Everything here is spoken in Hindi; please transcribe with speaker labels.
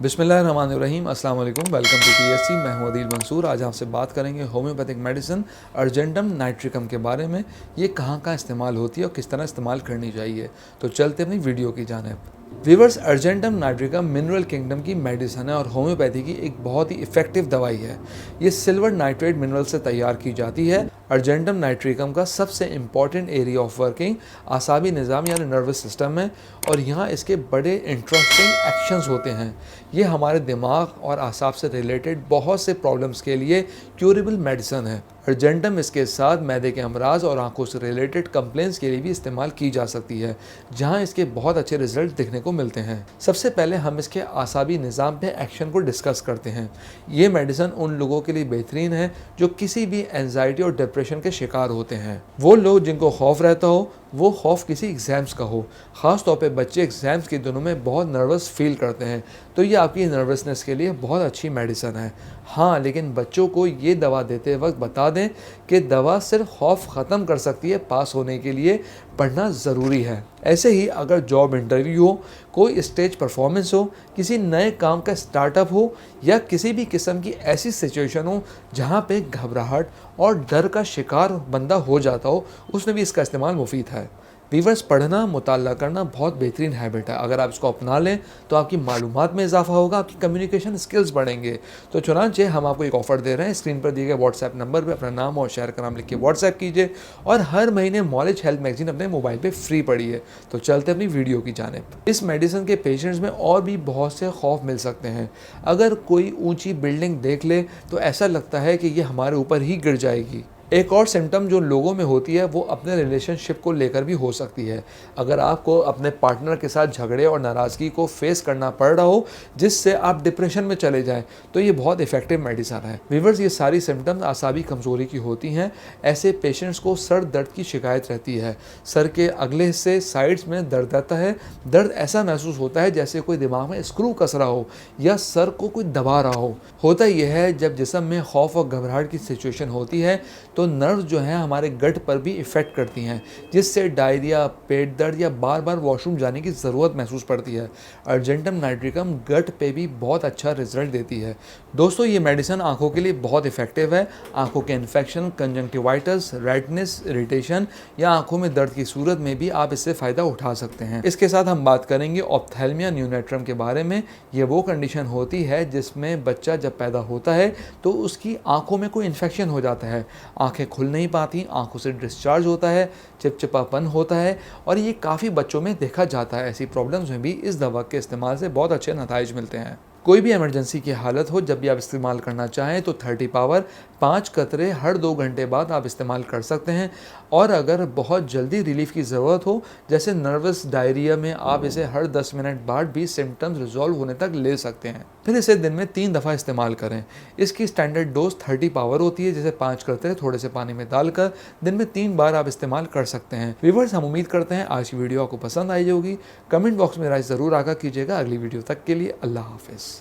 Speaker 1: बिस्मिल्लाहिर्रहमानिर्रहीम, अस्सलाम वालेकुम। Welcome to PSC। मैं हूं अदील मंसूर। आज आपसे बात करेंगे होम्योपैथिक मेडिसिन अर्जेंटम नाइट्रिकम के बारे में। ये कहाँ इस्तेमाल होती है और किस तरह इस्तेमाल करनी चाहिए। तो चलते अपनी वीडियो की जानिब। Viewers, argentum nitricum mineral kingdom की मेडिसिन है और होम्योपैथी की एक बहुत ही इफेक्टिव दवाई है। ये सिल्वर नाइट्रेट मिनरल से तैयार की जाती है। अर्जेंटम नाइट्रिकम का सबसे इम्पॉर्टेंट एरिया ऑफ वर्किंग आसाबी निज़ाम यानी नर्वस सिस्टम है और यहाँ इसके बड़े इंटरेस्टिंग एक्शंस होते हैं। ये हमारे दिमाग और आसाब से रिलेटेड बहुत से प्रॉब्लम्स के लिए क्यूरेबल मेडिसिन है। अर्जेंटम इसके साथ मैदे के अमराज और आंखों से रिलेटेड कंप्लेंट्स के लिए भी इस्तेमाल की जा सकती है, जहां इसके बहुत अच्छे रिजल्ट दिखने को मिलते हैं। सबसे पहले हम इसके आसाबी निज़ाम पे एक्शन को डिस्कस करते हैं। ये मेडिसिन उन लोगों के लिए बेहतरीन है जो किसी भी एंजाइटी और डिप्रेशन के शिकार होते हैं। वो लोग जिनको खौफ रहता हो, वो खौफ किसी एग्ज़ाम्स का हो, ख़ास तौर पे बच्चे एग्ज़ाम्स के दिनों में बहुत नर्वस फील करते हैं, तो ये आपकी नर्वसनेस के लिए बहुत अच्छी मेडिसिन है। हाँ, लेकिन बच्चों को ये दवा देते वक्त बता दें कि दवा सिर्फ खौफ ख़त्म कर सकती है, पास होने के लिए पढ़ना ज़रूरी है। ऐसे ही अगर जॉब इंटरव्यू हो, कोई स्टेज परफॉर्मेंस हो, किसी नए काम का स्टार्टअप हो या किसी भी किस्म की ऐसी सिचुएशन हो जहाँ पे घबराहट और डर का शिकार बंदा हो जाता हो, उसमें भी इसका इस्तेमाल मुफीद है। वीवर्स, पढ़ना मुताल्ला करना बहुत बेहतरीन हैबिट है। अगर आप इसको अपना लें तो आपकी मालूमात में इजाफा होगा, आपकी कम्युनिकेशन स्किल्स बढ़ेंगे। तो चुनांचे हम आपको एक ऑफ़र दे रहे हैं। स्क्रीन पर दिए गए व्हाट्सएप नंबर पे अपना नाम और शहर का नाम लिख के व्हाट्सएप कीजिए और हर महीने नॉलेज हेल्थ मैगजीन अपने मोबाइल पे फ्री पढ़िए। तो चलते अपनी वीडियो की जानिब। इस मेडिसिन के पेशेंट्स में और भी बहुत से खौफ मिल सकते हैं। अगर कोई ऊँची बिल्डिंग देख ले तो ऐसा लगता है कि ये हमारे ऊपर ही गिर जाएगी। एक और सिम्टम जो लोगों में होती है वो अपने रिलेशनशिप को लेकर भी हो सकती है। अगर आपको अपने पार्टनर के साथ झगड़े और नाराज़गी को फेस करना पड़ रहा हो जिससे आप डिप्रेशन में चले जाएं, तो ये बहुत इफेक्टिव मेडिसिन है। वीवर्स, ये सारी सिम्टम्स आसाबी कमज़ोरी की होती हैं। ऐसे पेशेंट्स को सर दर्द की शिकायत रहती है। सर के अगले हिस्से साइड्स में दर्द रहता है। दर्द ऐसा महसूस होता है जैसे कोई दिमाग में स्क्रू कस रहा हो या सर को कोई दबा रहा हो। होता यह है जब जिस्म में खौफ और घबराहट की सिचुएशन होती है तो नर्व्स जो हैं हमारे गट पर भी इफ़ेक्ट करती हैं, जिससे डायरिया, पेट दर्द या बार बार वॉशरूम जाने की ज़रूरत महसूस पड़ती है। अर्जेंटम नाइट्रिकम गट पे भी बहुत अच्छा रिजल्ट देती है। दोस्तों, ये मेडिसिन आंखों के लिए बहुत इफेक्टिव है। आंखों के इन्फेक्शन, कंजंक्टिवाइटिस, रेडनेस, इरिटेशन या आंखों में दर्द की सूरत में भी आप इससे फ़ायदा उठा सकते हैं। इसके साथ हम बात करेंगे ऑप्थेल्मिया न्यूनेट्रम के बारे में। ये वो कंडीशन होती है जिसमें बच्चा जब पैदा होता है तो उसकी आंखों में कोई इन्फेक्शन हो जाता है, आंखें खुल नहीं पाती, आंखों से डिस्चार्ज होता है, चिपचिपापन होता है और ये काफ़ी बच्चों में देखा जाता है। ऐसी प्रॉब्लम्स में भी इस दवा के इस्तेमाल से बहुत अच्छे नताइज मिलते हैं। कोई भी इमरजेंसी की हालत हो, जब भी आप इस्तेमाल करना चाहें तो 30 पावर 5 कतरे हर 2 घंटे बाद आप इस्तेमाल कर सकते हैं। और अगर बहुत जल्दी रिलीफ की ज़रूरत हो, जैसे नर्वस डायरिया में, आप इसे हर 10 मिनट बाद भी सिम्टम्स रिजॉल्व होने तक ले सकते हैं। फिर इसे दिन में 3 दफ़ा इस्तेमाल करें। इसकी स्टैंडर्ड डोज 30 पावर होती है, जिसे 5 कतरे थोड़े से पानी में डालकर दिन में 3 बार आप इस्तेमाल कर सकते हैं। व्यूअर्स, हम उम्मीद करते हैं आज की वीडियो आपको पसंद आई होगी। कमेंट बॉक्स में राय ज़रूर आगाह कीजिएगा। अगली वीडियो तक के लिए अल्लाह हाफिज़।